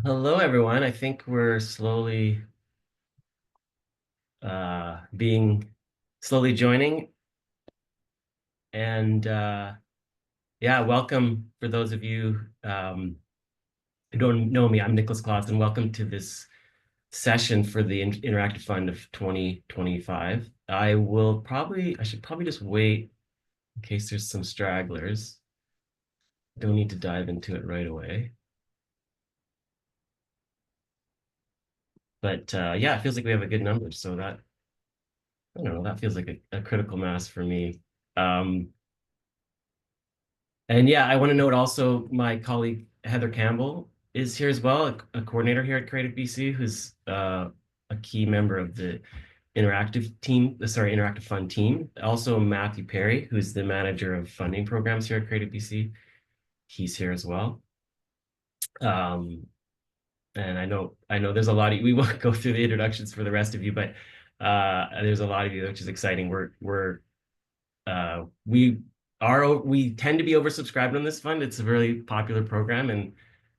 Hello, everyone. I think we're being slowly joining. And yeah, welcome for those of you who don't know me. I'm Nicholas Clausen. Welcome to this session for the Interactive Fund of 2025. I should probably just wait in case there's some stragglers. Don't need to dive into it right away. But yeah, it feels like we have a good number. So I don't know, that feels like a critical mass for me. Um, And yeah, I want to note also my colleague Heather Campbell is here as well, a coordinator here at Creative BC, who's a key member of the Interactive Fund team. Also Matthew Perry, who's the manager of funding programs here at Creative BC. He's here as well. Um, and I know there's a lot of we won't go through the introductions for the rest of you, but there's a lot of you, which is exciting. We tend to be oversubscribed on this fund. It's a really popular program, and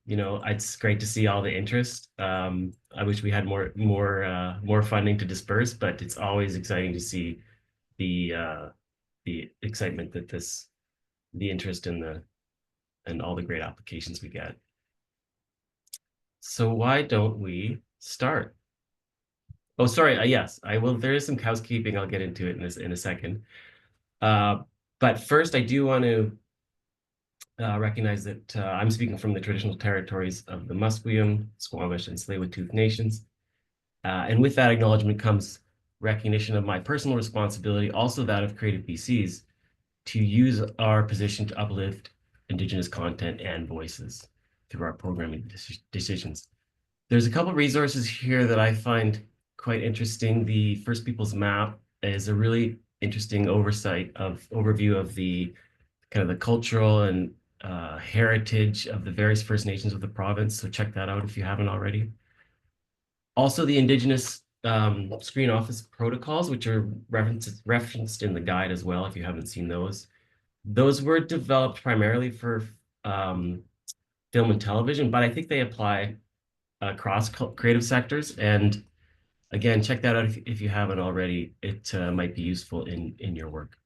it's great to see all the interest. I wish we had more funding to disperse, but it's always exciting to see the uh, the excitement the interest and all the great applications we get. So why don't we start? Oh, sorry. Yes, I will. There is some housekeeping. I'll get into it in a second. Uh, but first, I do want to recognize that I'm speaking from the traditional territories of the Musqueam, Squamish, and Tsleil-Waututh nations. And with that acknowledgement comes recognition of my personal responsibility, also that of Creative BC's, to use our position to uplift Indigenous content and voices through our programming decisions. There's a couple resources here that I find quite interesting. The First Peoples map is a really interesting overview of the kind of the cultural and heritage of the various First Nations of the province. So check that out if you haven't already. Also, the Indigenous screen office protocols, which are referenced in the guide as well, if you haven't seen those. Those were developed primarily for um, film and television, but I think they apply across creative sectors. And again, check that out if you haven't already. It might be useful in your work.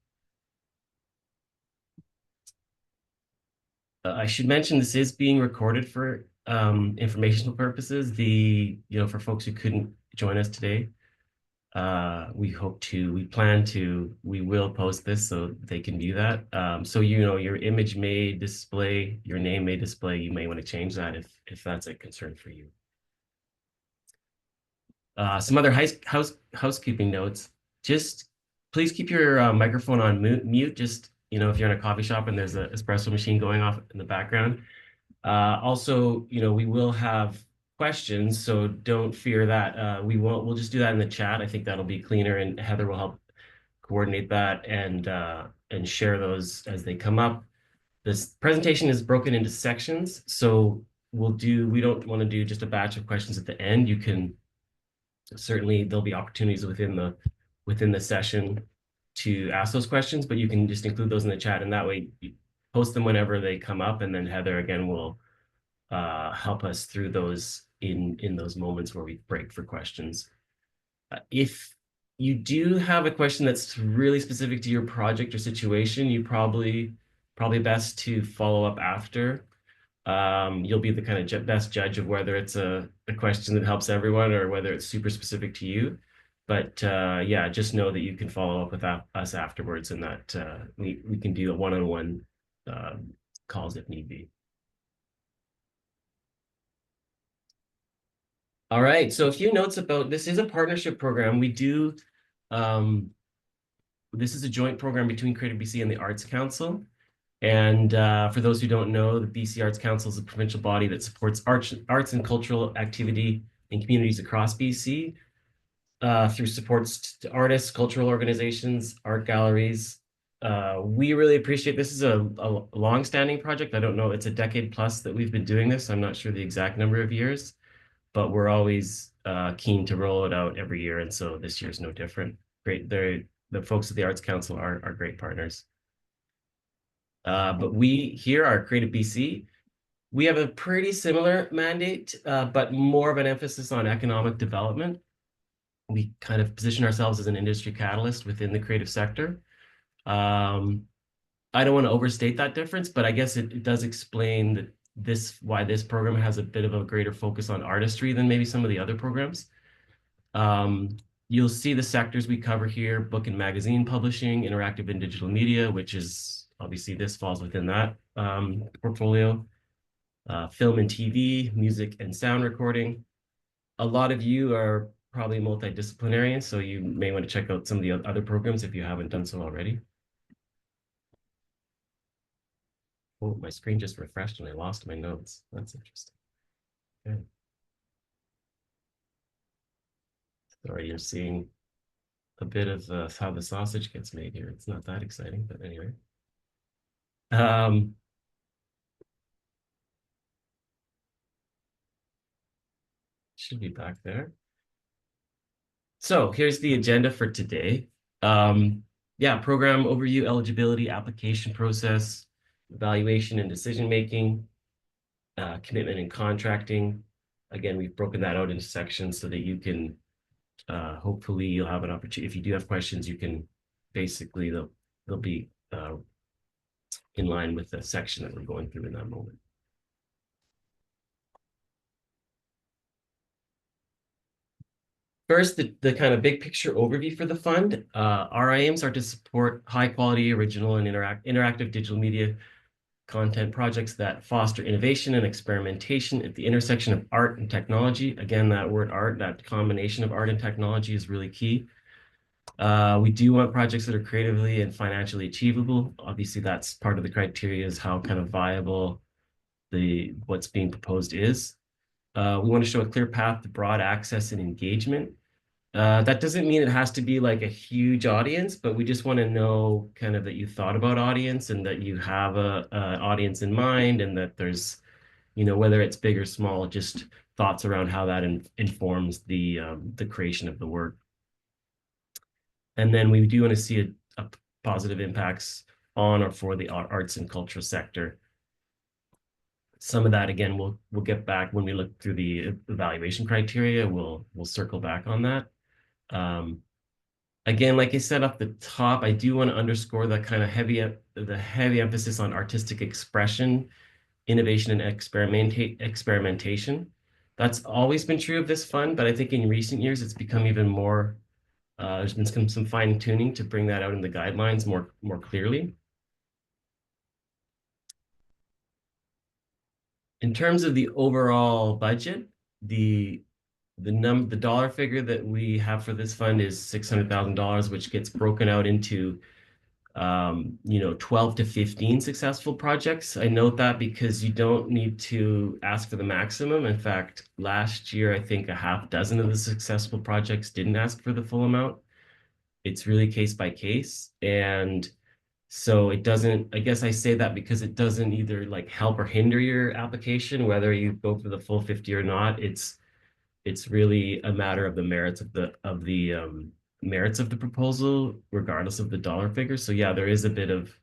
I should mention this is being recorded for informational purposes. For folks who couldn't join us today, we will post this so they can view that. So, your image may display, your name may display. You may want to change that if that's a concern for you. Some other housekeeping notes. Just please keep your microphone on mute. Just, if you're in a coffee shop and there's an espresso machine going off in the background. Also, we will have questions, so don't fear that. We'll just do that in the chat. I think that'll be cleaner, and Heather will help coordinate that and share those as they come up. This presentation is broken into sections, so we don't want to do just a batch of questions at the end. You can certainly, there'll be opportunities within the session to ask those questions, but you can just include those in the chat, and that way you post them whenever they come up, and then Heather again will help us through those in those moments where we break for questions. If you do have a question that's really specific to your project or situation, you probably best to follow up after. You'll be the kind of best judge of whether it's a question that helps everyone or whether it's super specific to you. But yeah, just know that you can follow up with us afterwards, and that we can do a one-on-one calls if need be. All right, so a few notes about this is a partnership program. This is a joint program between Creative BC and the Arts Council. And for those who don't know, the BC Arts Council is a provincial body that supports arts and cultural activity in communities across BC through supports to artists, cultural organizations, art galleries. We really appreciate this is a long-standing project. I don't know, it's a decade plus that we've been doing this. I'm not sure the exact number of years, but we're always keen to roll it out every year. And so this year's no different. Great. The folks at the Arts Council are great partners. But we here are Creative BC. We have a pretty similar mandate, but more of an emphasis on economic development. We kind of position ourselves as an industry catalyst within the creative sector. Um, I don't want to overstate that difference, but I guess it does explain that why this program has a bit of a greater focus on artistry than maybe some of the other programs. Um, you'll see the sectors we cover here: book and magazine publishing, interactive and digital media, which is obviously this falls within that portfolio, film and TV, music and sound recording. A lot of you are probably multidisciplinarians, so you may want to check out some of the other programs if you haven't done so already. Oh, my screen just refreshed and I lost my notes. That's interesting. Okay. Sorry, you're seeing a bit of how the sausage gets made here. It's not that exciting, but anyway. Um, should be back there. So here's the agenda for today. Yeah, program overview, eligibility, application process, evaluation and decision making, commitment and contracting. Again, we've broken that out into sections so that you can hopefully you'll have an opportunity. If you do have questions, you can basically they'll be in line with the section that we're going through in that moment. First, the kind of big picture overview for the fund. Our aims are to support high quality, original, and interactive digital media content projects that foster innovation and experimentation at the intersection of art and technology. Again, that word art, that combination of art and technology is really key. We do want projects that are creatively and financially achievable. Obviously, that's part of the criteria is how kind of viable what's being proposed is. We want to show a clear path to broad access and engagement. That doesn't mean it has to be like a huge audience, but we just want to know kind of that you thought about audience and that you have a audience in mind and that there's, whether it's big or small, just thoughts around how that informs the creation of the work. And then we do want to see a positive impacts on or for the arts and cultural sector. Some of that, again, we'll get back when we look through the evaluation criteria. We'll circle back on that. Again, like I said off the top, I do want to underscore that kind of the heavy emphasis on artistic expression, innovation, and experimentation. That's always been true of this fund, but I think in recent years it's become even more. There's been some fine tuning to bring that out in the guidelines more clearly. In terms of the overall budget, the dollar figure that we have for this fund is $600,000, which gets broken out into 12 to 15 successful projects. I note that because you don't need to ask for the maximum. In fact, last year, I think a half dozen of the successful projects didn't ask for the full amount. It's really case by case. And so it doesn't, I guess I say that because it doesn't either like help or hinder your application, whether you go for the full 50 or not. It's really a matter of the merits of the merits of the proposal, regardless of the dollar figure. So yeah, there is a bit of,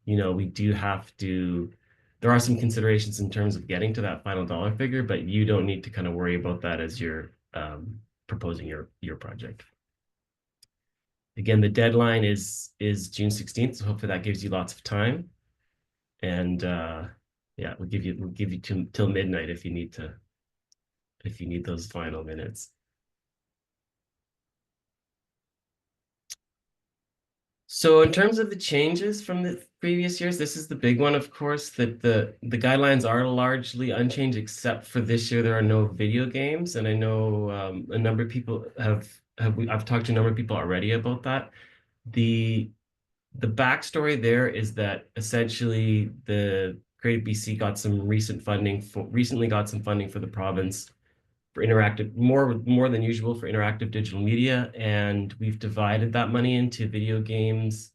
we do have to, there are some considerations in terms of getting to that final dollar figure, but you don't need to kind of worry about that as you're proposing your project. Again, the deadline is June 16th, so hopefully that gives you lots of time. And yeah, we'll give you till midnight if you need those final minutes. So in terms of the changes from the previous years, this is the big one, of course, that the guidelines are largely unchanged, except for this year there are no video games. And I know a number of people I've talked to a number of people already about that. The backstory there is that essentially the Creative BC recently got some funding for the province for interactive, more than usual for interactive digital media, and we've divided that money into video games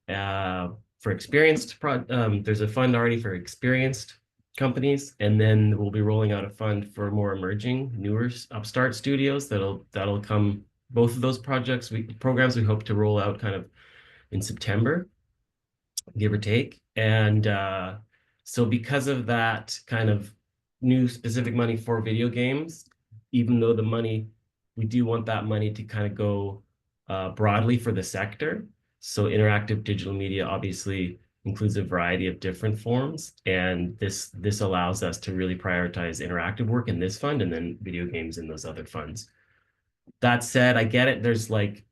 for there's a fund already for experienced companies, and then we'll be rolling out a fund for more emerging, newer upstart studios that'll come. Both of those programs we hope to roll out kind of in September, give or take. And So because of that kind of new specific money for video games, even though the money, we do want that money to kind of go broadly for the sector. So interactive digital media obviously includes a variety of different forms, and this allows us to really prioritize interactive work in this fund and then video games in those other funds. That said, I get it. There's like,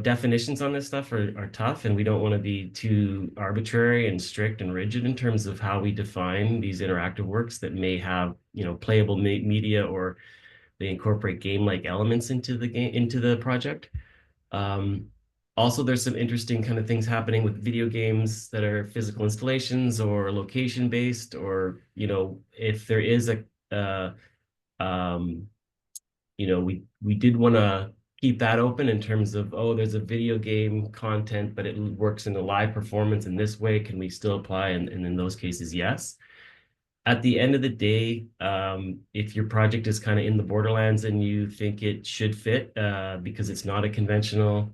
definitions on this stuff are tough, and we don't want to be too arbitrary and strict and rigid in terms of how we define these interactive works that may have, playable media, or they incorporate game-like elements into the project. Um, Also, there's some interesting kind of things happening with video games that are physical installations or location-based, or, if there is um, we did want to keep that open in terms of, oh, there's a video game content, but it works in a live performance in this way. Can we still apply? And in those cases, yes. At the end of the day, if your project is kind of in the borderlands and you think it should fit, because it's not a conventional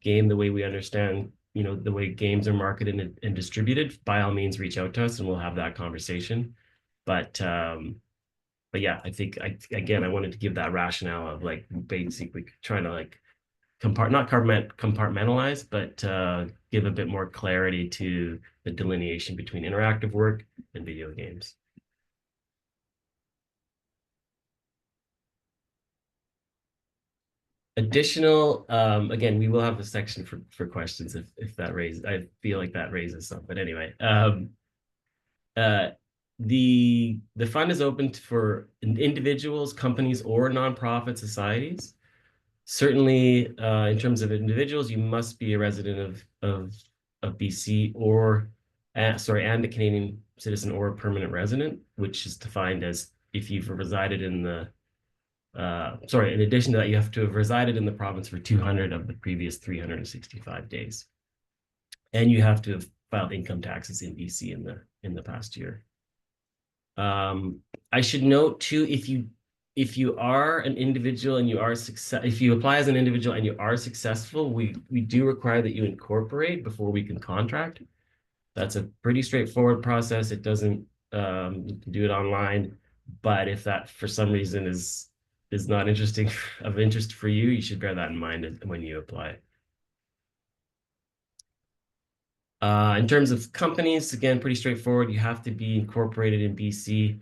game the way we understand, the way games are marketed and distributed, by all means, reach out to us and we'll have that conversation. But yeah, I think again, I wanted to give that rationale of like basically trying to like not compartmentalize, but give a bit more clarity to the delineation between interactive work and video games. Additional, again, we will have a section for questions if that raises, I feel like that raises some, but anyway, uh, the fund is open for individuals, companies, or nonprofit societies. Certainly, in terms of individuals, you must be a resident of BC, or and a Canadian citizen or a permanent resident, which is defined as if you've resided in the in addition to that, you have to have resided in the province for 200 of the previous 365 days, and you have to have filed income taxes in BC in the past year. I should note too, if you are an individual and if you apply as an individual and you are successful, we do require that you incorporate before we can contract. That's a pretty straightforward process. It doesn't, you can do it online, but if that for some reason is not of interest for you, you should bear that in mind when you apply. In terms of companies, again, pretty straightforward. You have to be incorporated in BC.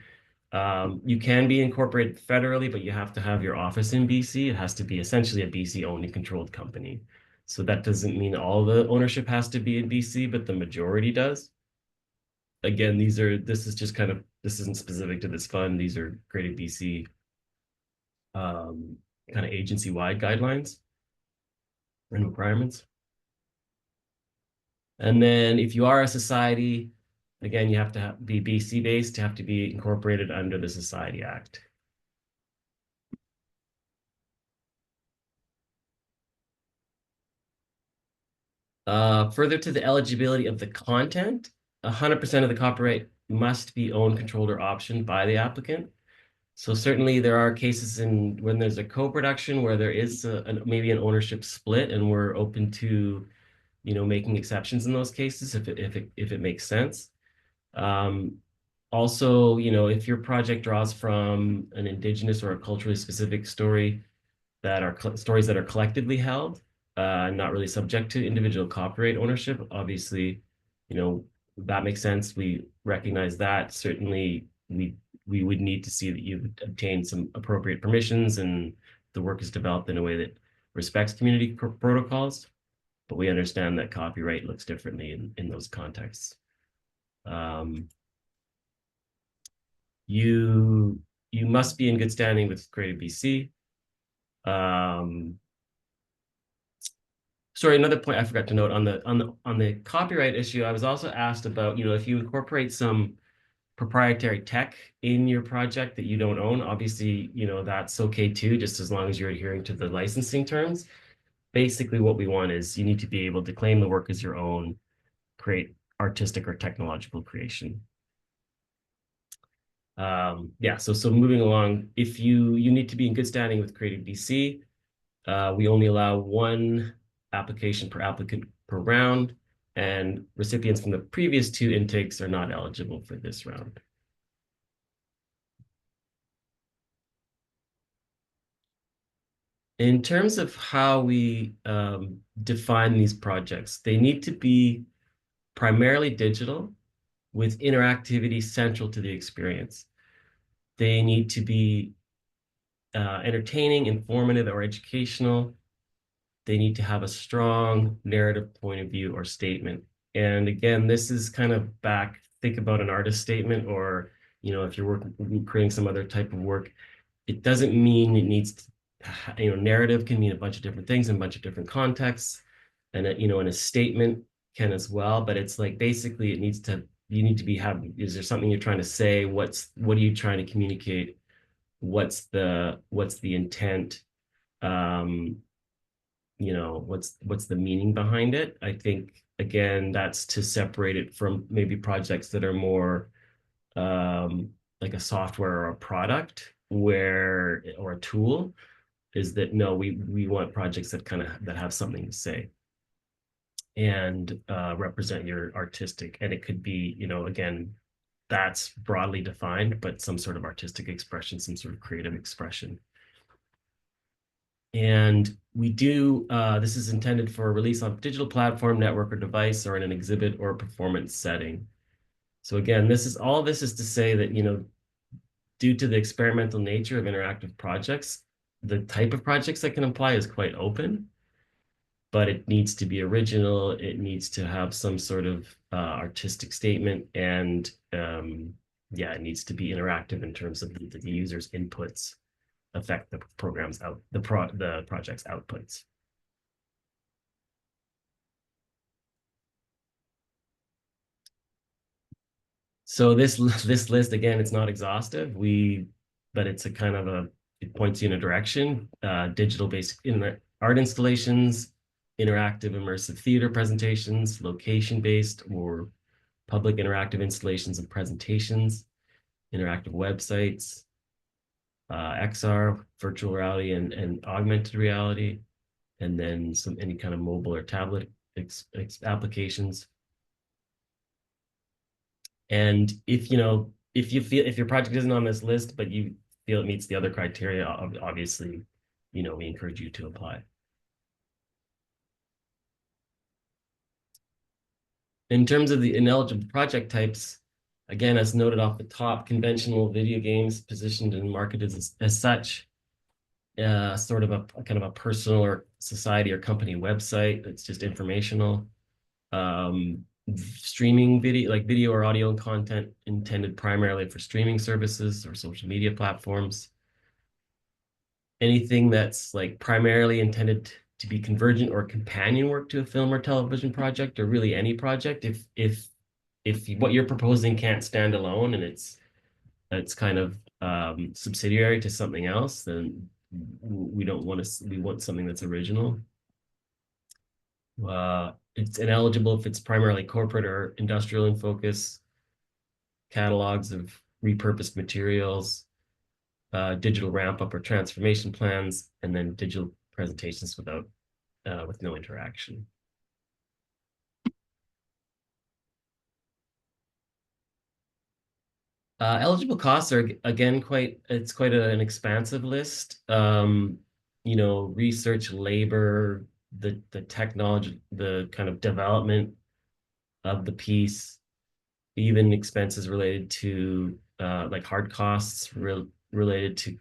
You can be incorporated federally, but you have to have your office in BC. It has to be essentially a BC owned and controlled company. So that doesn't mean all the ownership has to be in BC, but the majority does. Again, this isn't specific to this fund. These are Greater BC kind of agency-wide guidelines and requirements. And then if you are a society, again, you have to be BC-based to have to be incorporated under the Society Act. Further to the eligibility of the content, 100% of the copyright must be owned, controlled, or optioned by the applicant. So certainly there are cases when there's a co-production where there is maybe an ownership split, and we're open to, making exceptions in those cases if it makes sense. Also, if your project draws from an Indigenous or a culturally specific story that are stories that are collectively held, not really subject to individual copyright ownership, obviously, that makes sense. We recognize that. Certainly, we would need to see that you've obtained some appropriate permissions and the work is developed in a way that respects community protocols. But we understand that copyright looks differently in those contexts. You must be in good standing with Greater BC. Sorry, another point I forgot to note on the copyright issue. I was also asked about, if you incorporate some proprietary tech in your project that you don't own, obviously, that's okay too, just as long as you're adhering to the licensing terms. Basically, what we want is you need to be able to claim the work as your own, create artistic or technological creation. Yeah, so moving along, if you need to be in good standing with Creative BC. We only allow one application per applicant per round. and recipients from the previous two intakes are not eligible for this round. In terms of how we define these projects, they need to be primarily digital with interactivity central to the experience. They need to be entertaining, informative, or educational. They need to have a strong narrative point of view or statement. And again, this is kind of back, think about an artist statement, or, if you're creating some other type of work, it doesn't mean it needs to, narrative can mean a bunch of different things in a bunch of different contexts. And, and a statement can as well, but it's like, basically you need to be having, is there something you're trying to say? What are you trying to communicate? What's the intent? Um, what's the meaning behind it? I think, again, that's to separate it from maybe projects that are more like a software or a product or a tool, is that no, we want projects that that have something to say and represent your artistic, and it could be, again, that's broadly defined, but some sort of artistic expression, some sort of creative expression. And this is intended for release on digital platform, network, or device, or in an exhibit or performance setting. So again, all this is to say that, due to the experimental nature of interactive projects, the type of projects that can apply is quite open, but it needs to be original. It needs to have some sort of artistic statement, and yeah, it needs to be interactive in terms of the user's inputs affect the project's outputs. So this list, again, it's not exhaustive. But it's it points you in a direction. Digital basic art installations, interactive immersive theater presentations, location-based or public interactive installations and presentations, interactive websites, XR, virtual reality and augmented reality, and then any kind of mobile or tablet applications. And if your project isn't on this list, but you feel it meets the other criteria, obviously, we encourage you to apply. In terms of the ineligible project types, again, as noted off the top, conventional video games positioned and marketed as such, sort of a kind of a personal or society or company website that's just informational. Streaming video, like video or audio content intended primarily for streaming services or social media platforms. Anything that's like primarily intended to be convergent or companion work to a film or television project, or really any project. If what you're proposing can't stand alone and it's kind of subsidiary to something else, then we want something that's original. It's ineligible if it's primarily corporate or industrial in focus, catalogs of repurposed materials, digital ramp up or transformation plans, and then digital presentations with no interaction. Eligible costs are, again, it's quite an expansive list. Research, labor, the technology, the kind of development of the piece, even expenses related to like hard costs related to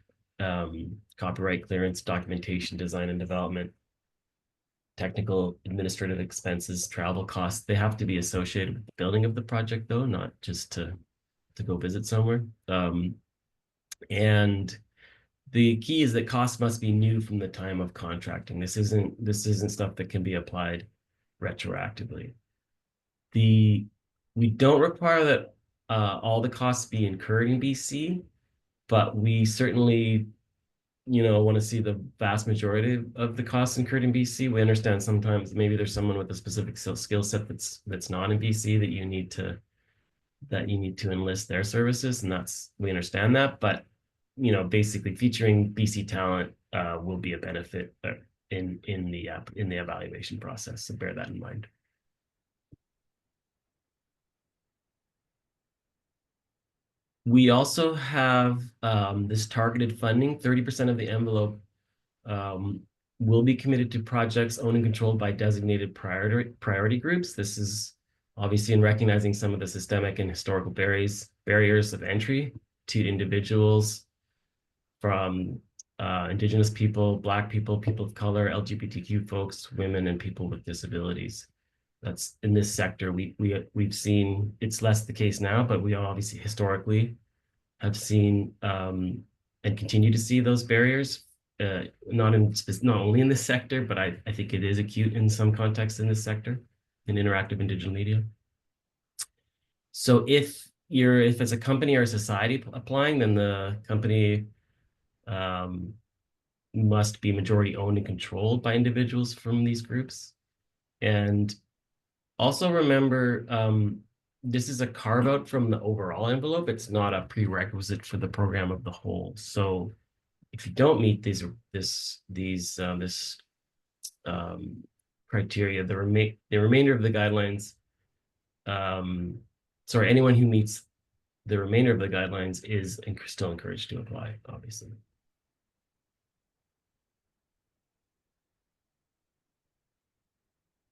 copyright clearance, documentation, design and development, technical administrative expenses, travel costs. They have to be associated with the building of the project, though, not just to go visit somewhere. And the key is that costs must be new from the time of contracting. This isn't stuff that can be applied retroactively. We don't require that all the costs be incurred in BC, but we certainly, want to see the vast majority of the costs incurred in BC. We understand sometimes maybe there's someone with a specific skill set that's not in BC that you need to enlist their services, and we understand that. But basically featuring BC talent will be a benefit in the evaluation process. So bear that in mind. We also have this targeted funding. 30% of the envelope um, will be committed to projects owned and controlled by designated priority groups. This is obviously in recognizing some of the systemic and historical barriers of entry to individuals from Indigenous people, Black people, people of color, LGBTQ folks, women, and people with disabilities. That's in this sector. We've seen it's less the case now, but we obviously historically have seen and continue to see those barriers, not only in this sector, but I think it is acute in some contexts in this sector, in interactive and digital media. So if it's a company or a society applying, then the company um, must be majority owned and controlled by individuals from these groups. And also remember, this is a carve out from the overall envelope. It's not a prerequisite for the program of the whole. So if you don't meet these criteria, the remainder of the guidelines, sorry, anyone who meets the remainder of the guidelines is still encouraged to apply, obviously.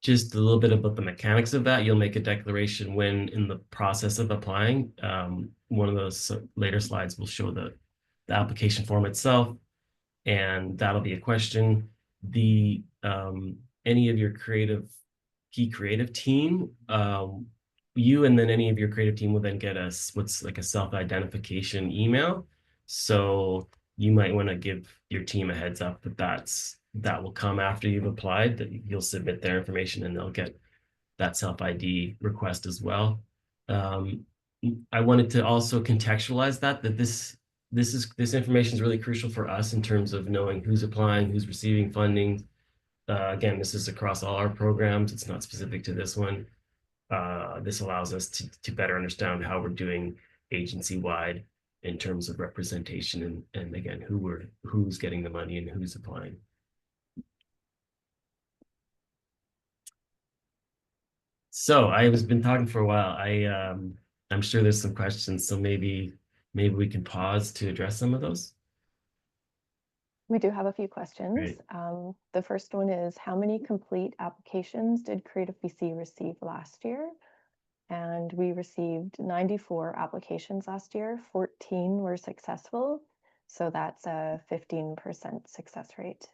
Just a little bit about the mechanics of that. You'll make a declaration when in the process of applying. One of those later slides will show the application form itself, and that'll be a question. The any of your key creative team, you and then any of your creative team will then get what's like a self-identification email. So you might want to give your team a heads up that will come after you've applied, that you'll submit their information and they'll get that self-ID request as well. I wanted to also contextualize that this information is really crucial for us in terms of knowing who's applying, who's receiving funding. Again, this is across all our programs. It's not specific to this one. This allows us to better understand how we're doing agency-wide in terms of representation and again, who's getting the money and who's applying. So I was been talking for a while. I'm sure there's some questions, so maybe we can pause to address some of those. We do have a few questions. Great. The first one is, how many complete applications did Creative BC receive last year? And we received 94 applications last year. 14 were successful. So that's a 15% success rate.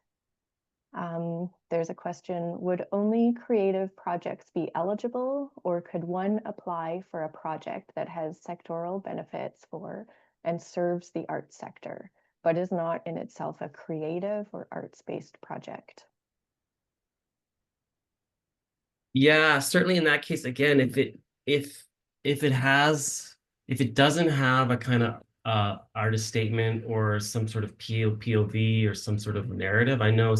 There's a question, would only creative projects be eligible, or could one apply for a project that has sectoral benefits for and serves the arts sector, but is not in itself a creative or arts-based project? Yeah, certainly in that case, again, if it doesn't have a kind of artist statement or some sort of POV or some sort of narrative, I know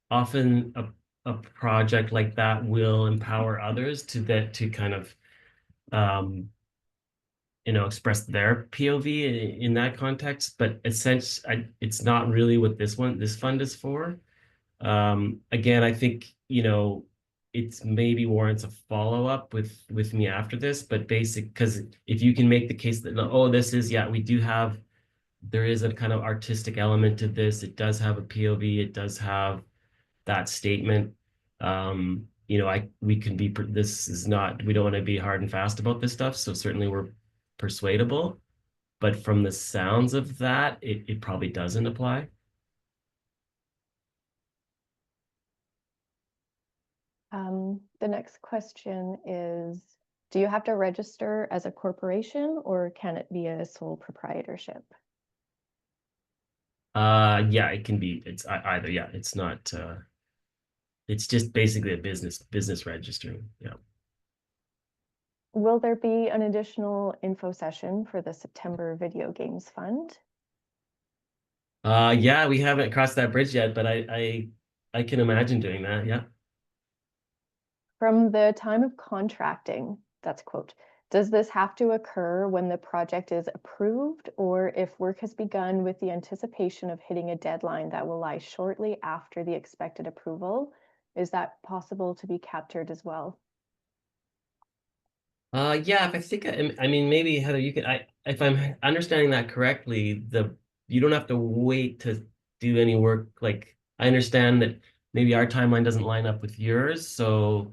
often a project like that will empower others to kind of express their POV in that context, but essentially it's not really what this fund is for. Again, I think, it's maybe warrants a follow-up with me after this, but because if you can make the case that, oh, there is a kind of artistic element to this, it does have a POV, it does have that statement. We can be, this is not, we don't want to be hard and fast about this stuff, so certainly we're persuadable, but from the sounds of that, it probably doesn't apply. The next question is, do you have to register as a corporation, or can it be a sole proprietorship? Yeah, it can be. It's either. Yeah, it's not. It's just basically a business registering. Yeah. Will there be an additional info session for the September Video Games Fund? Yeah, we haven't crossed that bridge yet, but I can imagine doing that. Yeah. From the time of contracting, that's a quote, does this have to occur when the project is approved, or if work has begun with the anticipation of hitting a deadline that will lie shortly after the expected approval? Is that possible to be captured as well? Yeah, if I think I mean maybe Heather, you could if I'm understanding that correctly, you don't have to wait to do any work. Like I understand that maybe our timeline doesn't line up with yours, so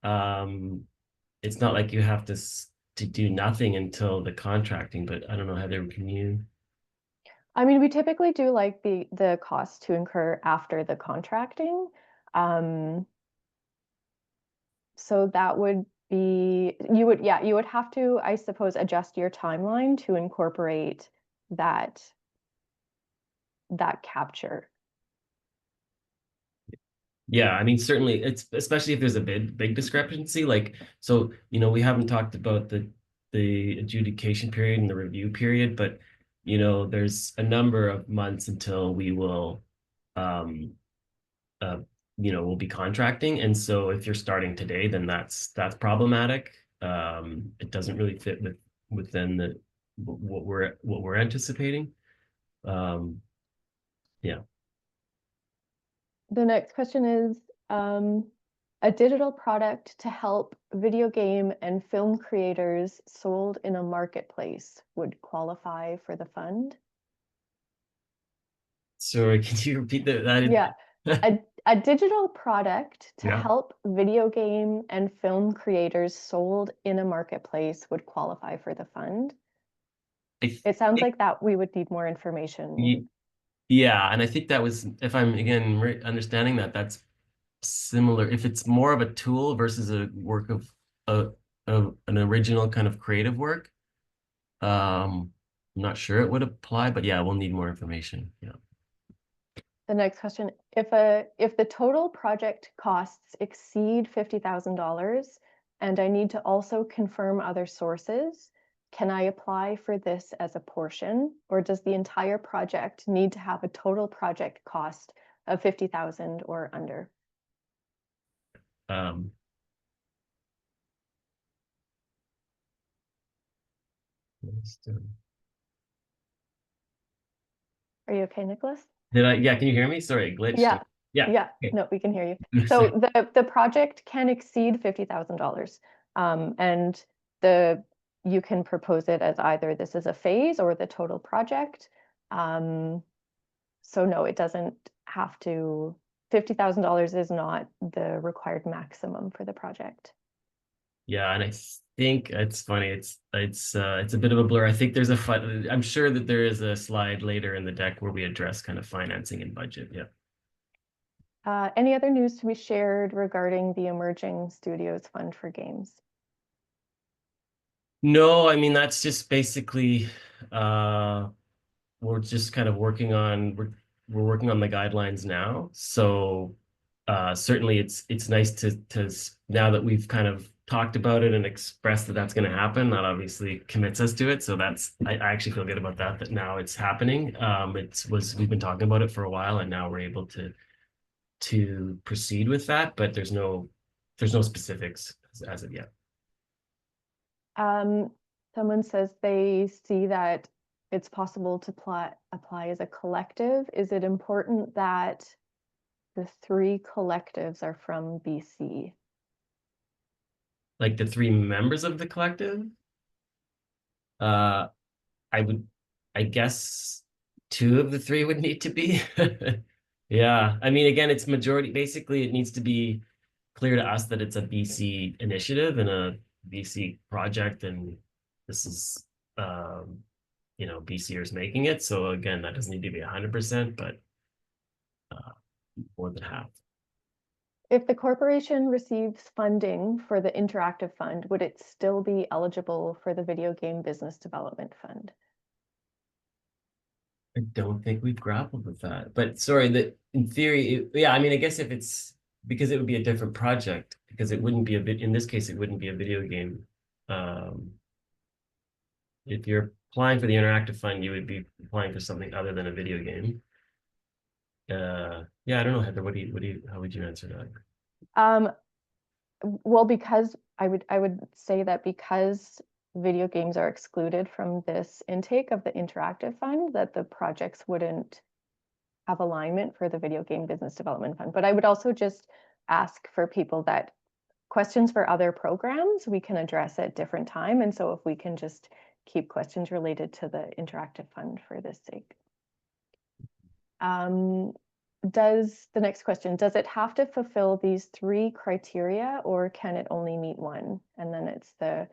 um it's not like you have to do nothing until the contracting, but I don't know, Heather, can you? I mean, we typically do like the cost to incur after the contracting. Um, so that would be, yeah, you would have to, I suppose, adjust your timeline to incorporate that capture. Yeah, I mean, certainly it's especially if there's a big discrepancy. Like, so, we haven't talked about the adjudication period and the review period, but there's a number of months until we will um uh we'll be contracting. And so if you're starting today, then that's problematic. It doesn't really fit within the what we're anticipating. Um, yeah. The next question is a digital product to help video game and film creators sold in a marketplace would qualify for the fund. Sorry, can you repeat that? Yeah, a digital product to Yeah. help video game and film creators sold in a marketplace would qualify for the fund. I It sounds think like that we would need more information. Ye- Yeah, and I think that was, if I'm again understanding that, that's similar. If it's more of a tool versus a work of an original kind of creative work, I'm not sure it would apply, but yeah, we'll need more information. Yeah. The next question, if the total project costs exceed $50,000 and I need to also confirm other sources, can I apply for this as a portion, or does the entire project need to have a total project cost of 50,000 or under? Um, Are you okay, Nicholas? yeah, can you hear me? Sorry, it glitched. Yeah, Yeah. yeah, Okay. no, we can hear you. So the project can exceed $50,000, and the you can propose it as either this is a phase or the total project. Um, so no, it doesn't have to. $50,000 is not the required maximum for the project. Yeah, and I think it's funny. It's a bit of a blur. I think there's I'm sure that there is a slide later in the deck where we address kind of financing and budget. Yeah. Any other news to be shared regarding the Emerging Studios Fund for Games? No, I mean that's just basically uh we're just kind of we're working on the guidelines now. So certainly it's nice to now that we've kind of talked about it and expressed that that's going to happen, that obviously commits us to it. So I actually feel good about that now it's happening. We've been talking about it for a while and now we're able to proceed with that, but there's no specifics as of yet. Um, Someone says they see that it's possible to apply as a collective. Is it important that the three collectives are from BC? Like the three members of the collective, uh, I would, I guess two of the three would need to be. Yeah. I mean, again, it's majority. Basically, it needs to be clear to us that it's a BC initiative and a BC project, and this is, BCers making it. So again, that doesn't need to be 100%, but uh, more than half. If the corporation receives funding for the interactive fund, would it still be eligible for the video game business development fund? I don't think we've grappled with that. But sorry, that in theory, yeah, I mean, I guess if it's because it would be a different project, because it wouldn't be a bit, in this case, it wouldn't be a video game. Um, if you're applying for the interactive fund, you would be applying for something other than a video game. Yeah, I don't know, Heather, how would you answer that? Um, well, because I would say that because video games are excluded from this intake of the interactive fund, that the projects wouldn't have alignment for the video game business development fund. But I would also just ask for people that questions for other programs we can address at different time. And so if we can just keep questions related to the interactive fund for this sake. The next question, does it have to fulfill these 3 criteria or can it only meet 1? And then it's the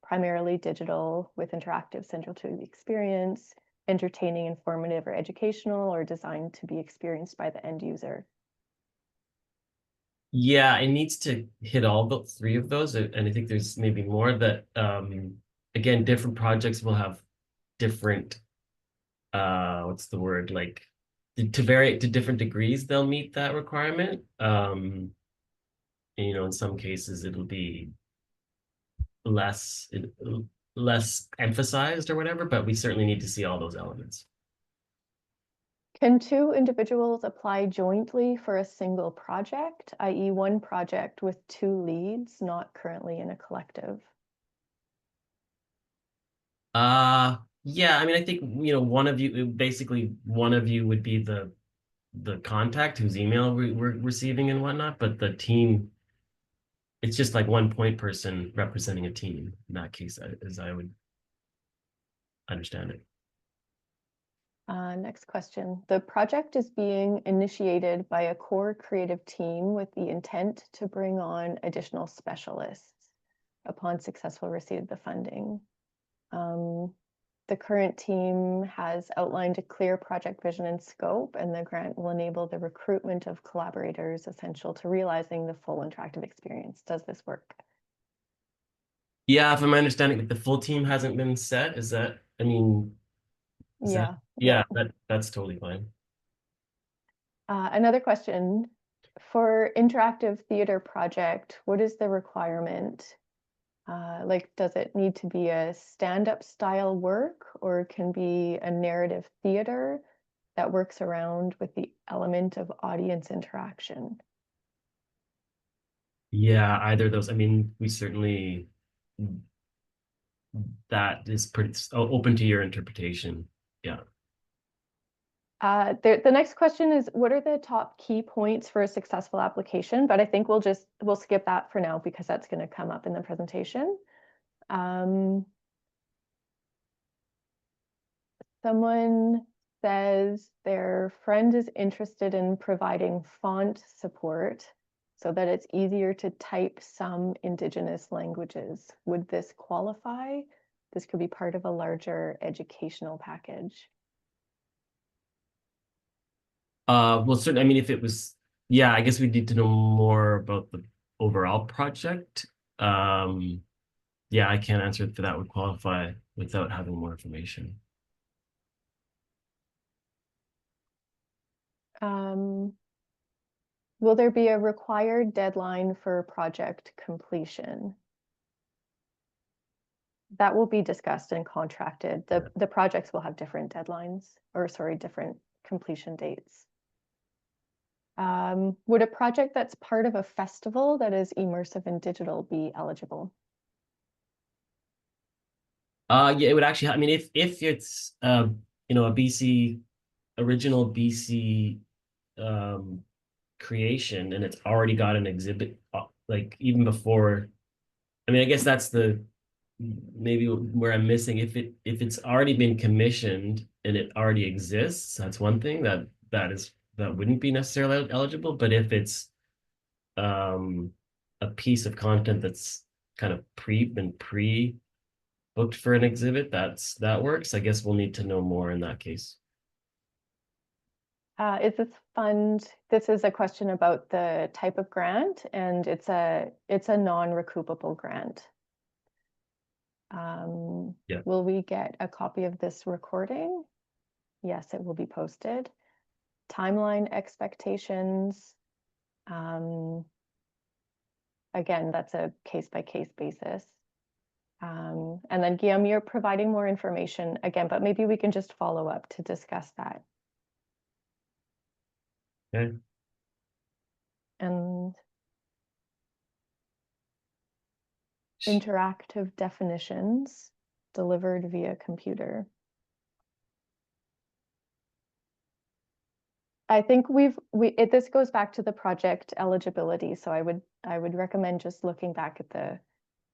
primarily digital with interactive central to the experience, entertaining, informative, or educational, or designed to be experienced by the end user. Yeah, it needs to hit all but 3 of those, and I think there's maybe more that again, different projects will have different what's the word, like to vary to different degrees they'll meet that requirement. In some cases it'll be less less emphasized or whatever, but we certainly need to see all those elements. Can 2 individuals apply jointly for a single project, i.e. one project with 2 leads not currently in a collective? Yeah, I mean, I think, one of you, basically one of you would be the contact whose email we're receiving and whatnot, but the team, it's just like one point person representing a team in that case, as I would understand it. Next question. The project is being initiated by a core creative team with the intent to bring on additional specialists upon successful receipt of the funding. The current team has outlined a clear project vision and scope, and the grant will enable the recruitment of collaborators essential to realizing the full interactive experience. Does this work? Yeah, if I'm understanding, the full team hasn't been set, is that, I mean, is that, Yeah. that's totally fine. Another question. For interactive theater project, what is the requirement? Like, does it need to be a stand-up style work or it can be a narrative theater that works around with the element of audience interaction? Yeah, either of those. I mean, we certainly, that is pretty open to your interpretation. Yeah. The next question is, what are the top key points for a successful application? But I think we'll skip that for now because that's going to come up in the presentation. Someone says their friend is interested in providing font support so that it's easier to type some Indigenous languages. Would this qualify? This could be part of a larger educational package. Well, certainly, I mean, if it was, yeah, I guess we need to know more about the overall project. Yeah, I can't answer if that would qualify without having more information. Will there be a required deadline for project completion? That will be discussed and contracted. The projects will have different deadlines, or sorry, different completion dates. Would a project that's part of a festival that is immersive and digital be eligible? Yeah, it would actually, I mean, if it's a BC original BC creation and it's already got an exhibit, like even before, I mean, I guess that's the maybe where I'm missing. If it's already been commissioned and it already exists, that's one thing that wouldn't be necessarily eligible. But if it's a piece of content that's kind of been pre-booked for an exhibit, that works. I guess we'll need to know more in that case. Is this fund, this is a question about the type of grant, and it's a non-recoupable grant. Yeah. Will we get a copy of this recording? Yes, it will be posted. Timeline expectations. Again, that's a case-by-case basis. And then Guillaume, you're providing more information again, but maybe we can just follow up to discuss that. Okay. And interactive definitions delivered via computer. I think this goes back to the project eligibility. So I would recommend just looking back at the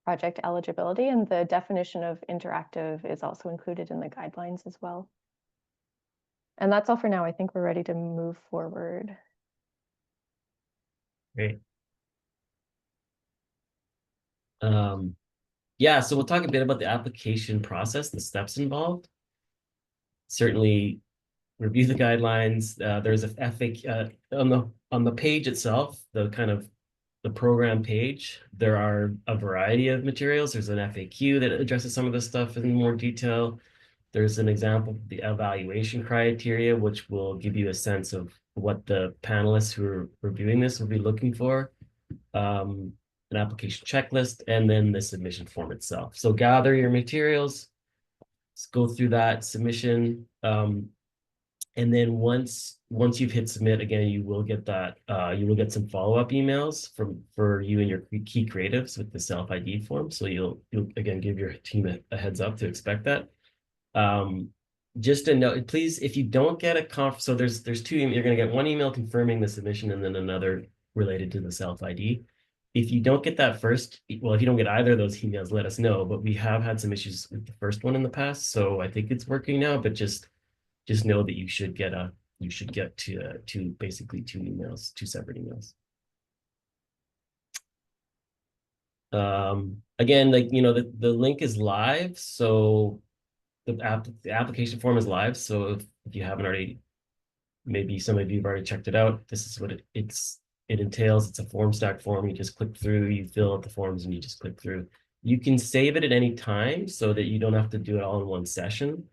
project eligibility, and the definition of interactive is also included in the guidelines as well. And that's all for now. I think we're ready to move forward. Great. Yeah, so we'll talk a bit about the application process, the steps involved. Certainly review the guidelines. There's a FAQ on the page itself, the kind of the program page. There are a variety of materials. There's an FAQ that addresses some of this stuff in more detail. There's an example of the evaluation criteria, which will give you a sense of what the panelists who are reviewing this will be looking for. An application checklist, and then the submission form itself. So gather your materials, go through that submission. And then once you've hit submit, again, you will get some follow-up emails for you and your key creatives with the self-ID form. So you'll again give your team a heads up to expect that. Just a note, please, if you don't get so there's two, you're going to get one email confirming the submission and then another related to the self-ID. If you don't get that first, well, if you don't get either of those emails, let us know. But we have had some issues with the first one in the past, so I think it's working now. But just know that you should get basically two emails, two separate emails. Again, like the link is live, so the application form is live. So if you haven't already, maybe some of you have already checked it out. This is what it entails. It's a form stack form. You just click through, you fill out the forms, and you just click through. You can save it at any time so that you don't have to do it all in one session.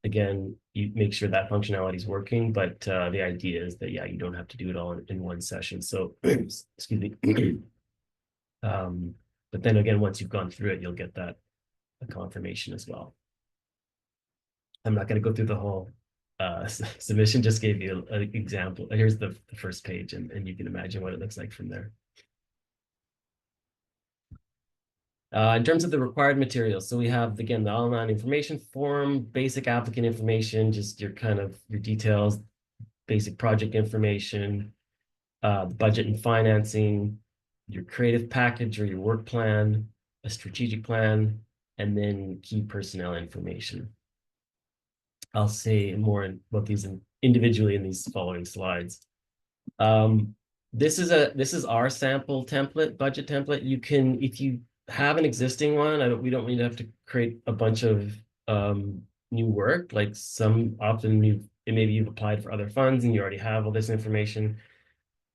Again, you make sure that functionality is working, but the idea is that, yeah, you don't have to do it all in one session. So, excuse me. But then again, once you've gone through it, you'll get a confirmation as well. I'm not going to go through the whole submission, just gave you an example. Here's the first page, and you can imagine what it looks like from there. In terms of the required materials, so we have, again, the online information form, basic applicant information, just your details, basic project information, the budget and financing, your creative package or your work plan, a strategic plan, and then key personnel information. I'll say more about these individually in these following slides. This is our sample template, budget template. You can, if you have an existing one, we don't need to have to create a bunch of new work. Like often maybe you've applied for other funds and you already have all this information.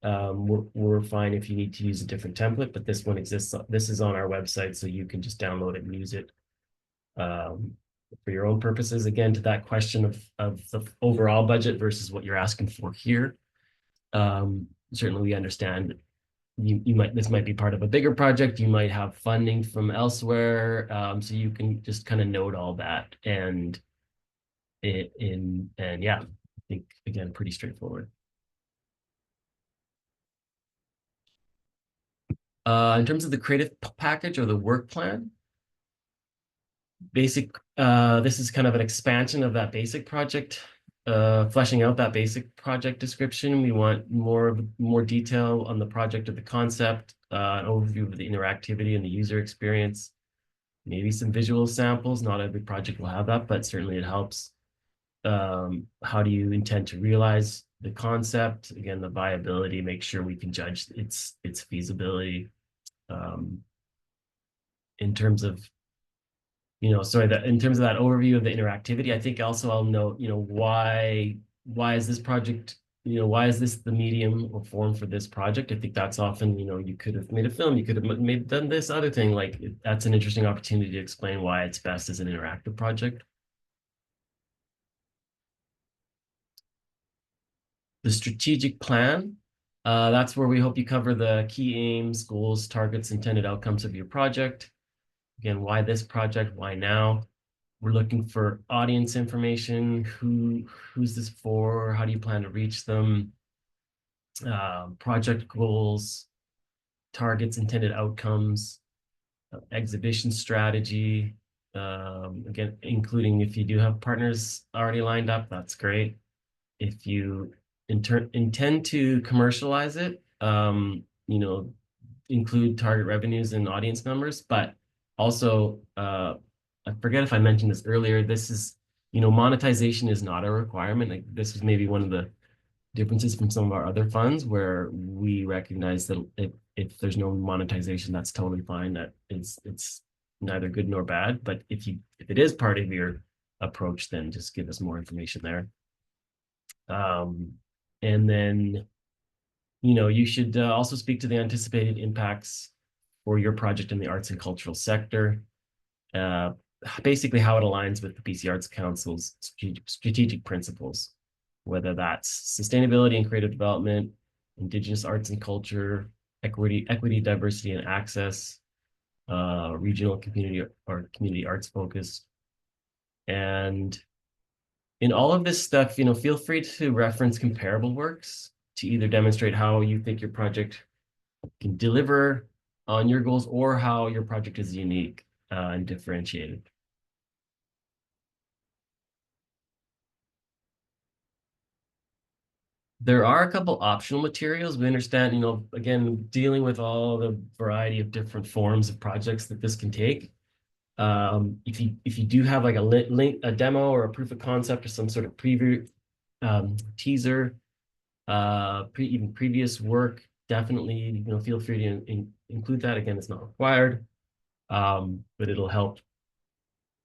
We're fine if you need to use a different template, but this one exists. This is on our website, so you can just download it and use it for your own purposes. Again, to that question of the overall budget versus what you're asking for here. Certainly we understand this might be part of a bigger project. You might have funding from elsewhere. So you can just kind of note all that and yeah, I think again, pretty straightforward. In terms of the creative package or the work plan, this is kind of an expansion of that basic project, fleshing out that basic project description. We want more detail on the project or the concept, an overview of the interactivity and the user experience, maybe some visual samples. Not every project will have that, but certainly it helps. How do you intend to realize the concept? Again, the viability, make sure we can judge its feasibility. In terms of in terms of that overview of the interactivity, I think also I'll note, why is this project, why is this the medium or form for this project? I think that's often, you could have made a film, you could have done this other thing. Like that's an interesting opportunity to explain why it's best as an interactive project. The strategic plan, that's where we hope you cover the key aims, goals, targets, intended outcomes of your project. Again, why this project? Why now? We're looking for audience information. Who's this for? How do you plan to reach them? Project goals, targets, intended outcomes, exhibition strategy. Again, including if you do have partners already lined up, that's great. if you intend to commercialize it, include target revenues and audience numbers, but also, I forget if I mentioned this earlier, this is, monetization is not a requirement. Like this is maybe one of the differences from some of our other funds where we recognize that if there's no monetization, that's totally fine. That it's neither good nor bad. But if it is part of your approach, then just give us more information there. And then, you should also speak to the anticipated impacts for your project in the arts and cultural sector. Uh, Basically how it aligns with the BC Arts Council's strategic principles, whether that's sustainability and creative development, Indigenous arts and culture, equity, diversity, and access, regional community or community arts focus. And in all of this stuff, feel free to reference comparable works to either demonstrate how you think your project can deliver on your goals or how your project is unique and differentiated. There are a couple optional materials. We understand, again, dealing with all the variety of different forms of projects that this can take. If you do have like a demo or a proof of concept or some sort of preview teaser, even previous work, definitely, feel free to include that. Again, it's not required, but it'll help.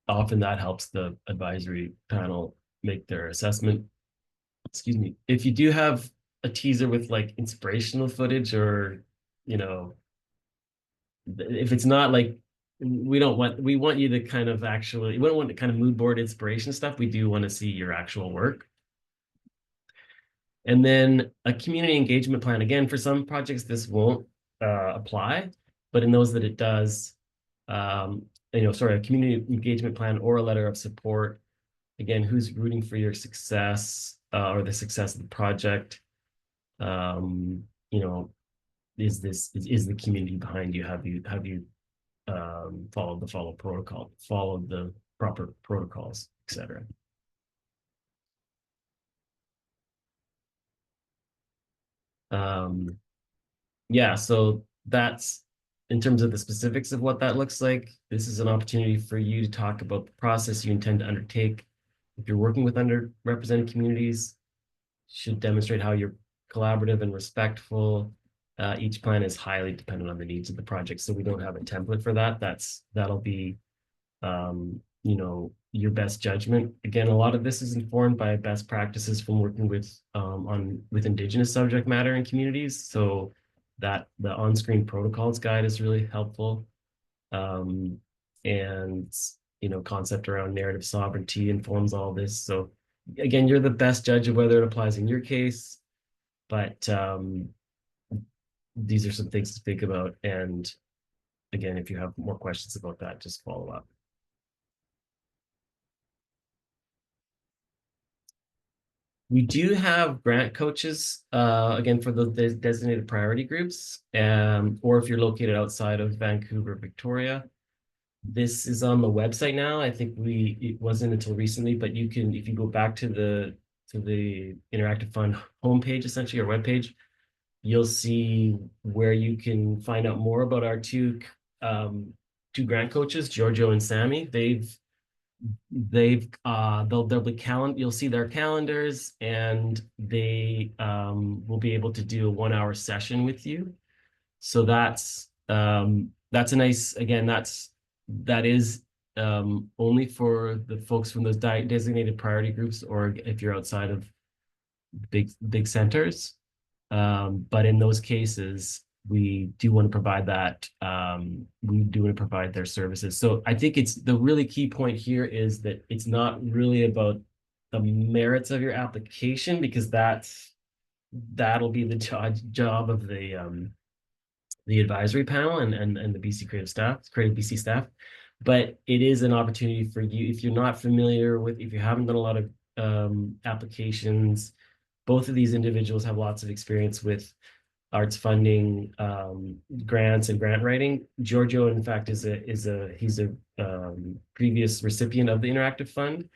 Often that helps the advisory panel make their assessment. Excuse me. If you do have a teaser with like inspirational footage or, if it's not like, we want you to kind of actually, we don't want the kind of mood board inspiration stuff. We do want to see your actual work. And then a community engagement plan. Again, for some projects, this won't apply, but in those that it does, a community engagement plan or a letter of support. Again, who's rooting for your success or the success of the project? Is the community behind you? Have you followed the proper protocols, etc. Yeah, so that's in terms of the specifics of what that looks like. This is an opportunity for you to talk about the process you intend to undertake. If you're working with underrepresented communities, should demonstrate how you're collaborative and respectful. Each plan is highly dependent on the needs of the project, so we don't have a template for that. That'll be, your best judgment. Again, a lot of this is informed by best practices from working with Indigenous subject matter in communities. So that the on-screen protocols guide is really helpful. And concept around narrative sovereignty informs all this. So again, you're the best judge of whether it applies in your case, but these are some things to think about. And again, if you have more questions about that, just follow up. We do have grant coaches, again, for the designated priority groups, or if you're located outside of Vancouver, Victoria. This is on the website now. I think it wasn't until recently, but you can, if you go back to the Interactive Fund homepage, essentially, or webpage, you'll see where you can find out more about our two grant coaches, Giorgio and Sammy. They'll be you'll see their calendars, and they will be able to do a 1 hour session with you. So that's a nice, again, that is only for the folks from those designated priority groups, or if you're outside of big centers. But in those cases, we do want to provide that. We do want to provide their services. So I think it's the really key point here is that it's not really about the merits of your application, because that'll be the job of the advisory panel and the BC Creative BC staff. But it is an opportunity for you, if you're not familiar with, if you haven't done a lot of applications. Both of these individuals have lots of experience with arts funding, grants, and grant writing. Giorgio, in fact, he's a previous recipient of the Interactive Fund.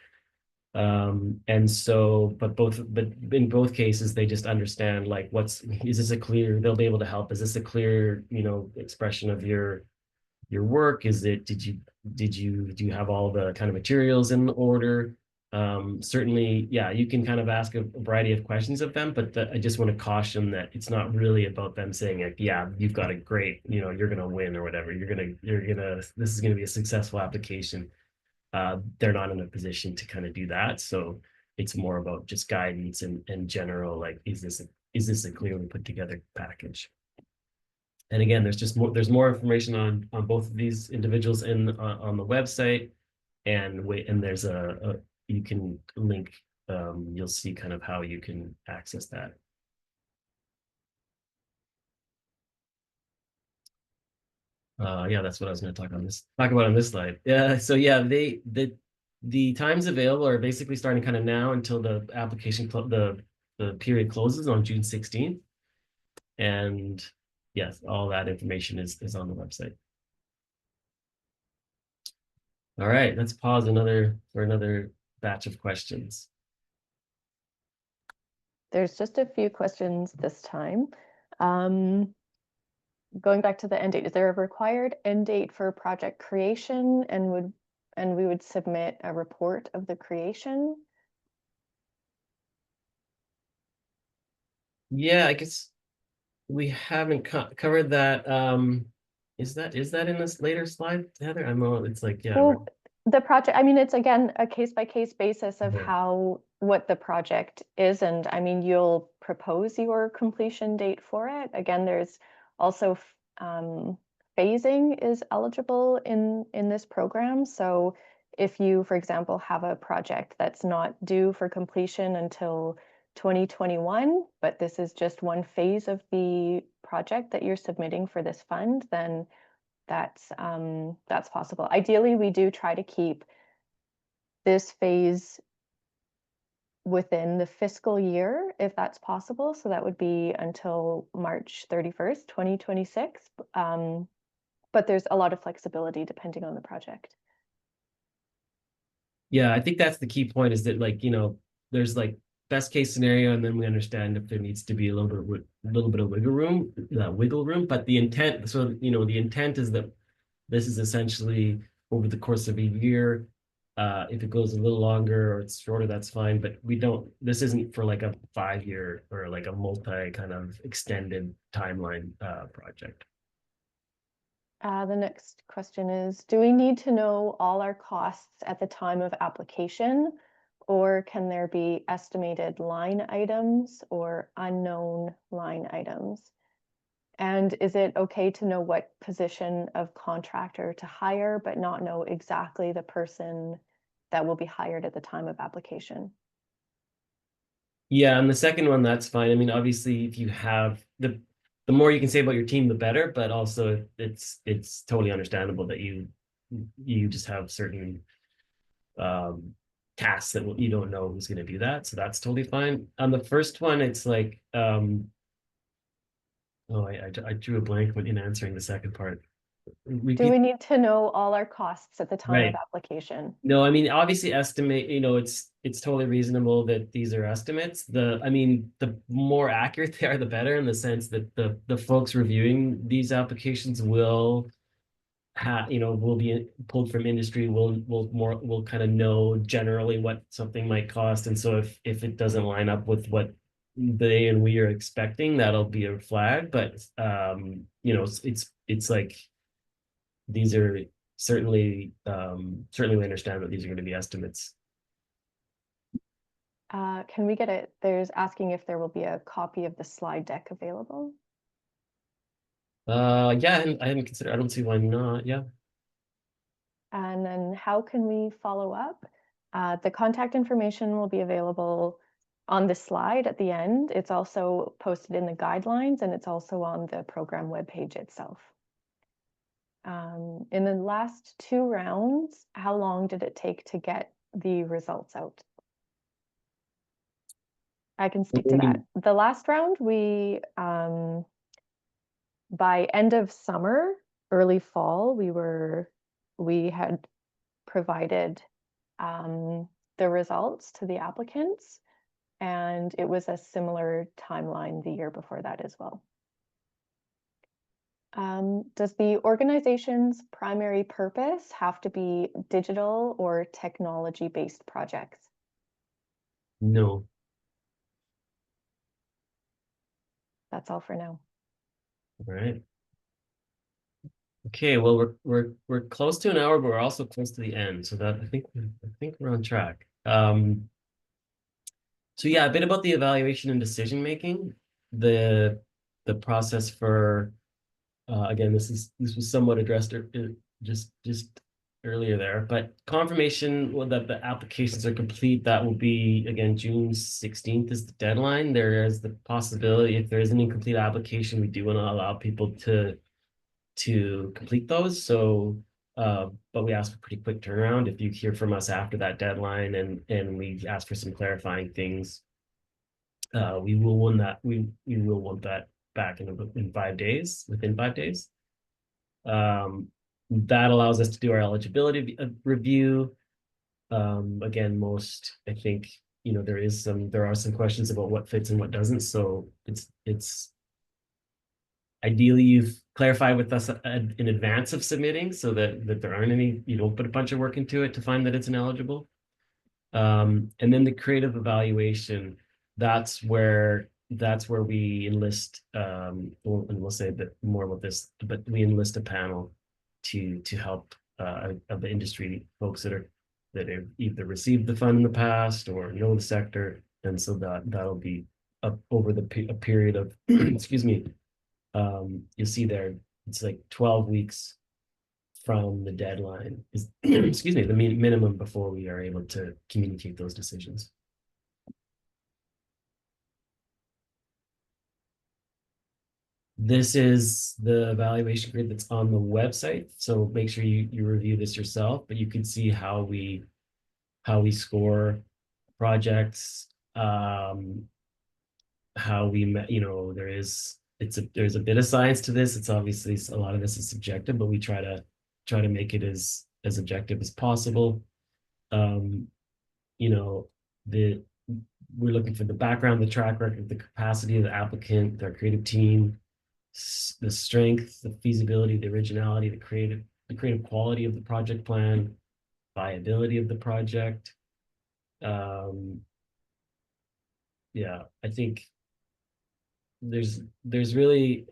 And so, but in both cases, they just understand like is this a clear, they'll be able to help. Is this a clear, expression of your work? Is it, do you have all the kind of materials in order? Certainly, yeah, you can kind of ask a variety of questions of them, but I just want to caution that it's not really about them saying like, yeah, you've got a great, you're going to win or whatever. This is going to be a successful application. They're not in a position to kind of do that. So it's more about just guidance and general, like, is this a clearly put together package? And again, there's more information on both of these individuals on the website, and there's you can link, you'll see kind of how you can access that. Yeah, that's what I was going to talk about on this slide. Yeah, so yeah, the times available are basically starting kind of now until the the period closes on June 16th. And yes, all that information is on the website. All right, let's pause for another batch of questions. There's just a few questions this time. Going back to the end date, is there a required end date for project creation, and we would submit a report of the creation? Yeah, I guess we haven't covered that. Is that in this later slide, Heather? It's like, yeah, Well, the project, I mean, it's again a case by case basis of what the project is. And I mean, you'll propose your completion date for it. Again, there's also phasing is eligible in this program. So if you, for example, have a project that's not due for completion until 2021, but this is just one phase of the project that you're submitting for this fund, then that's possible. Ideally, we do try to keep this phase within the fiscal year, if that's possible. So that would be until March 31st, 2026. But there's a lot of flexibility depending on the project. Yeah, I think that's the key point, is that, like, there's like best case scenario, and then we understand if there needs to be a little bit of wiggle room. But the intent, the intent is that this is essentially over the course of a year. If it goes a little longer or it's shorter, that's fine. But this isn't for like a 5-year or like a multi kind of extended timeline project. The next question is, do we need to know all our costs at the time of application, or can there be estimated line items or unknown line items? And is it okay to know what position of contractor to hire, but not know exactly the person that will be hired at the time of application? Yeah, and the second one, that's fine. I mean, obviously, if you have the more you can say about your team, the better. But also, it's totally understandable that you just have certain um, tasks that you don't know who's going to do that. So that's totally fine. On the first one, it's like, oh, I drew a blank when in answering the second part. Do we Repeat. need to know all our costs at the time of Right. application? No, I mean, obviously estimate, it's totally reasonable that these are estimates. I mean, the more accurate they are, the better, in the sense that the folks reviewing these applications will be pulled from industry, will kind of know generally what something might cost. And so if it doesn't line up with what they and we are expecting, that'll be a flag. But it's like, these are certainly we understand that these are going to be estimates. Can we get it? There's asking if there will be a copy of the slide deck available. Yeah, I hadn't considered. I don't see why not. Yeah. And then how can we follow up? The contact information will be available on the slide at the end. It's also posted in the guidelines, and it's also on the program webpage itself. In the last 2 rounds, how long did it take to get the results out? I can speak to that. The last round, by end of summer, early fall, we had provided the results to the applicants, and it was a similar timeline the year before that as well. Does the organization's primary purpose have to be digital or technology-based projects? No. That's all for now. All right. Okay, well, we're close to an hour, but we're also close to the end, so that I think we're on track. So yeah, a bit about the evaluation and decision making. The the process for again, this was somewhat addressed just earlier there, but confirmation that the applications are complete, that will be again June 16th is the deadline. There is the possibility if there is an incomplete application, we do want to allow people to complete those. So, but we ask for pretty quick turnaround. If you hear from us after that deadline and we ask for some clarifying things, we will want that back in 5 days, within 5 days. That allows us to do our eligibility review. Again, I think, there are some questions about what fits and what doesn't. So it's ideally you've clarified with us in advance of submitting so that there aren't any, you don't put a bunch of work into it to find that it's ineligible. And then the creative evaluation, that's where we enlist, and we'll say a bit more about this, but we enlist a panel to help of the industry folks that have either received the fund in the past or know the sector, and so that'll be up over a period of excuse me, you'll see there it's like 12 weeks from the deadline is excuse me, the minimum before we are able to communicate those decisions. This is the evaluation grid that's on the website, so make sure you review this yourself, but you can see how we score projects, how we there's a bit of science to this. It's obviously a lot of this is subjective, but we try to make it as objective as possible. You know, we're looking for the background, the track record, the capacity of the applicant, their creative team, the strength, the feasibility, the originality, the creative quality of the project plan, viability of the project. Yeah, I think there's really,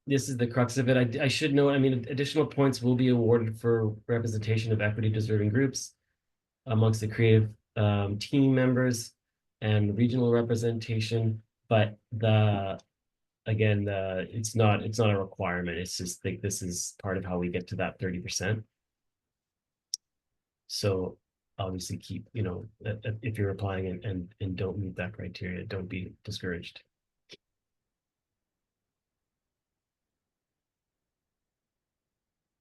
this is the crux of it. I should know, I mean, additional points will be awarded for representation of equity deserving groups amongst the creative team members and regional representation, but it's not a requirement. It's just like this is part of how we get to that 30%. So obviously keep, if you're applying and don't meet that criteria, don't be discouraged.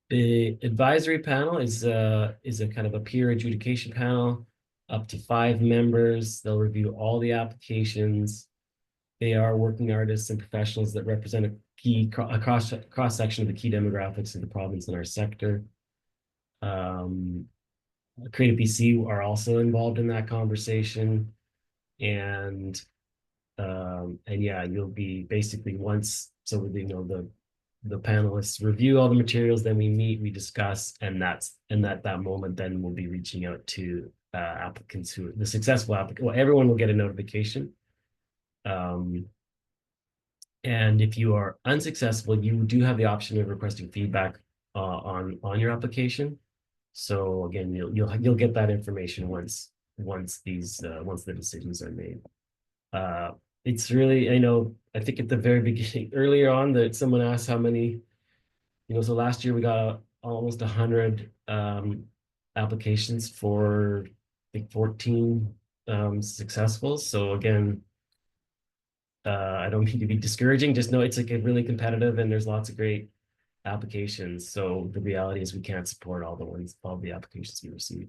The advisory panel is a kind of a peer adjudication panel, up to 5 members. They'll review all the applications. They are working artists and professionals that represent a cross section of the key demographics of the province and our sector. Creative BC are also involved in that conversation, and yeah, you'll be basically the panelists review all the materials, then we meet, we discuss, and that moment then we'll be reaching out to applicants who the successful applicant. Well, everyone will get a notification. And if you are unsuccessful, you do have the option of requesting feedback on your application. So again, you'll get that information once the decisions are made. It's really, I think at the very beginning, earlier on, that someone asked how many, so last year we got almost 100 applications for, I think, 14 successful. So again, I don't mean to be discouraging, just know it's like a really competitive and there's lots of great applications. So the reality is we can't support all the applications we receive.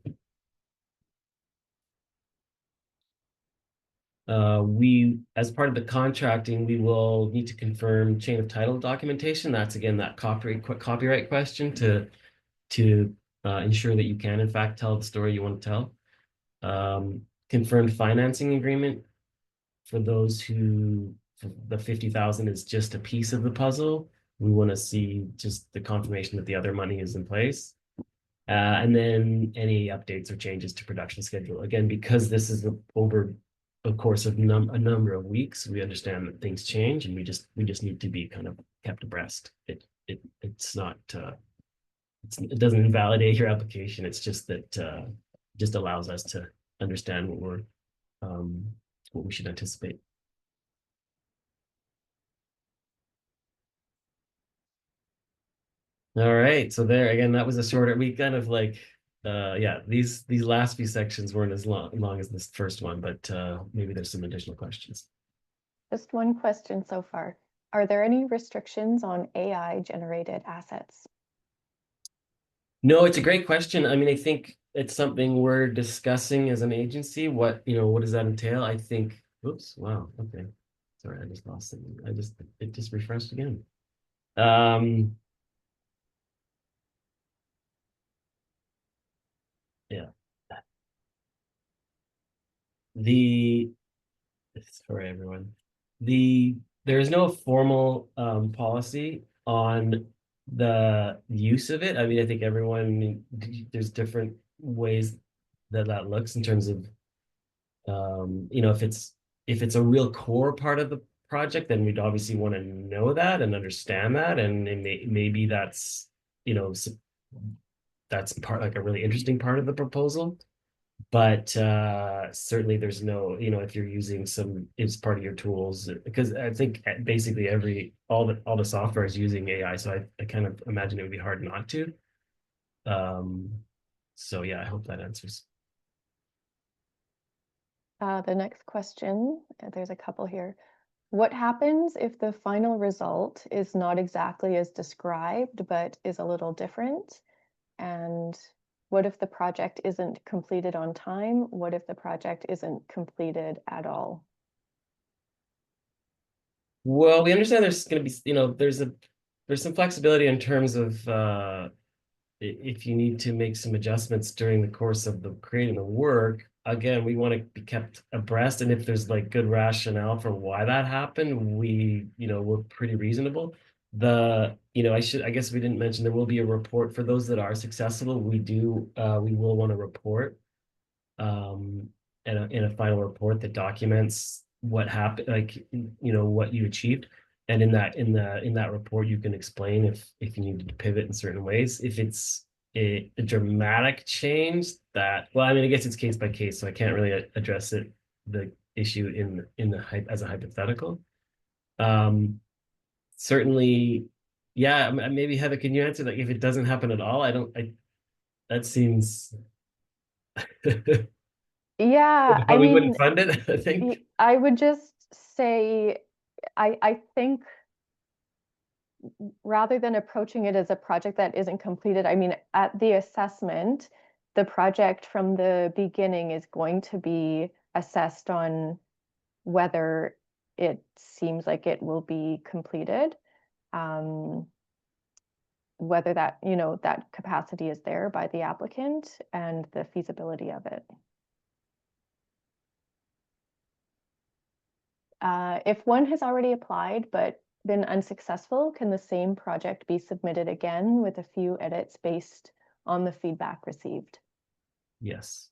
As part of the contracting, we will need to confirm chain of title documentation. That's again that copyright question to ensure that you can in fact tell the story you want to tell. Confirmed financing agreement for those who the 50,000 is just a piece of the puzzle. We want to see just the confirmation that the other money is in place. And then any updates or changes to production schedule. Again, because this is over a course of a number of weeks, we understand that things change, and we just need to be kind of kept abreast. It's not it doesn't invalidate your application. It's just that just allows us to understand um, what we should anticipate. All right. So there again, that was a shorter. We kind of like yeah, these last few sections weren't as long as this first one, but maybe there's some additional questions. Just one question so far. Are there any restrictions on AI generated assets? No, it's a great question. I mean, I think it's something we're discussing as an agency. What does that entail? I think, oops, wow, okay. Sorry, I just lost something. It just refreshed again. Um, yeah. The Sorry, everyone. There is no formal policy on the use of it. I mean, I think everyone there's different ways that that looks in terms of if it's a real core part of the project, then we'd obviously want to know that and understand that, and maybe that's you know that's part like a really interesting part of the proposal. But certainly there's no, if you're using some, it's part of your tools, because I think basically all the software is using AI. So I kind of imagine it would be hard not to. Um, so yeah, I hope that answers. The next question, there's a couple here. What happens if the final result is not exactly as described, but is a little different? And what if the project isn't completed on time? What if the project isn't completed at all? Well, we understand there's going to be, there's some flexibility in terms of if you need to make some adjustments during the course of the creating the work. Again, we want to be kept abreast, and if there's like good rationale for why that happened, we're pretty reasonable. I guess we didn't mention there will be a report for those that are successful. We will want to report um, in a final report that documents what happened, like what you achieved. And in that report, you can explain if you needed to pivot in certain ways. If it's a dramatic change that, well, I mean, I guess it's case by case, so I can't really address the issue in the hype as a hypothetical. Um, Certainly, yeah. Maybe Heather, can you answer like if it doesn't happen at all? I don't. I That seems. Yeah, I But we mean, wouldn't fund it, I think. I would just say, I think rather than approaching it as a project that isn't completed, I mean, at the assessment, the project from the beginning is going to be assessed on whether it seems like it will be completed, um, whether that, that capacity is there by the applicant and the feasibility of it. If one has already applied but been unsuccessful, can the same project be submitted again with a few edits based on the feedback received? Yes.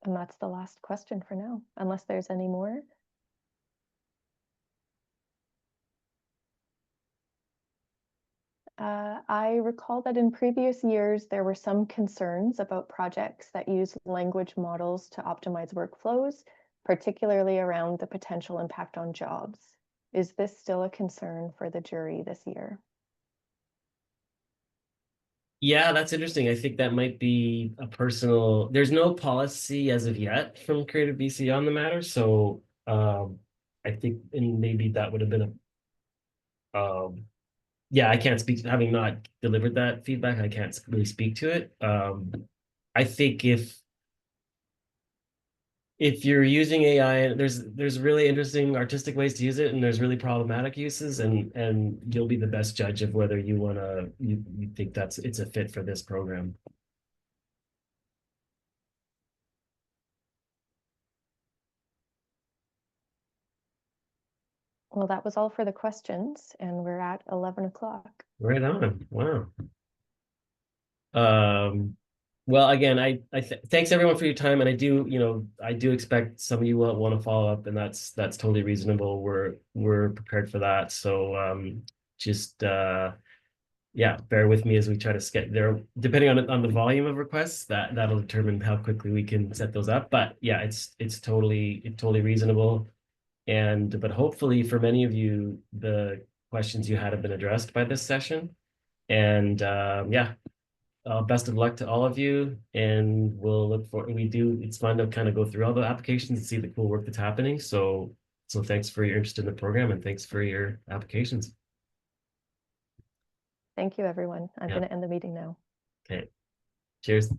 And that's the last question for now, unless there's any more. I recall that in previous years, there were some concerns about projects that use language models to optimize workflows, particularly around the potential impact on jobs. Is this still a concern for the jury this year? Yeah, that's interesting. I think that might be a personal, there's no policy as of yet from Creative BC on the matter. So I think and maybe that would have been a yeah, I can't speak having not delivered that feedback, I can't really speak to it. I think if if you're using AI, there's really interesting artistic ways to use it, and there's really problematic uses, and you'll be the best judge of whether you think it's a fit for this program. Well, that was all for the questions, and we're at 11 o'clock. Right on. Wow. Well, again, thanks everyone for your time, and I do expect some of you will want to follow up, and that's totally reasonable. We're prepared for that. So just yeah, bear with me as we try to get there. Depending on the volume of requests, that'll determine how quickly we can set those up. But yeah, it's totally reasonable. But hopefully for many of you, the questions you had have been addressed by this session. And yeah, best of luck to all of you, and we'll look for. It's fun to kind of go through all the applications and see the cool work that's happening. So thanks for your interest in the program, and thanks for your applications. Thank you, everyone. I'm Yeah. going to end the meeting now. Okay. Cheers.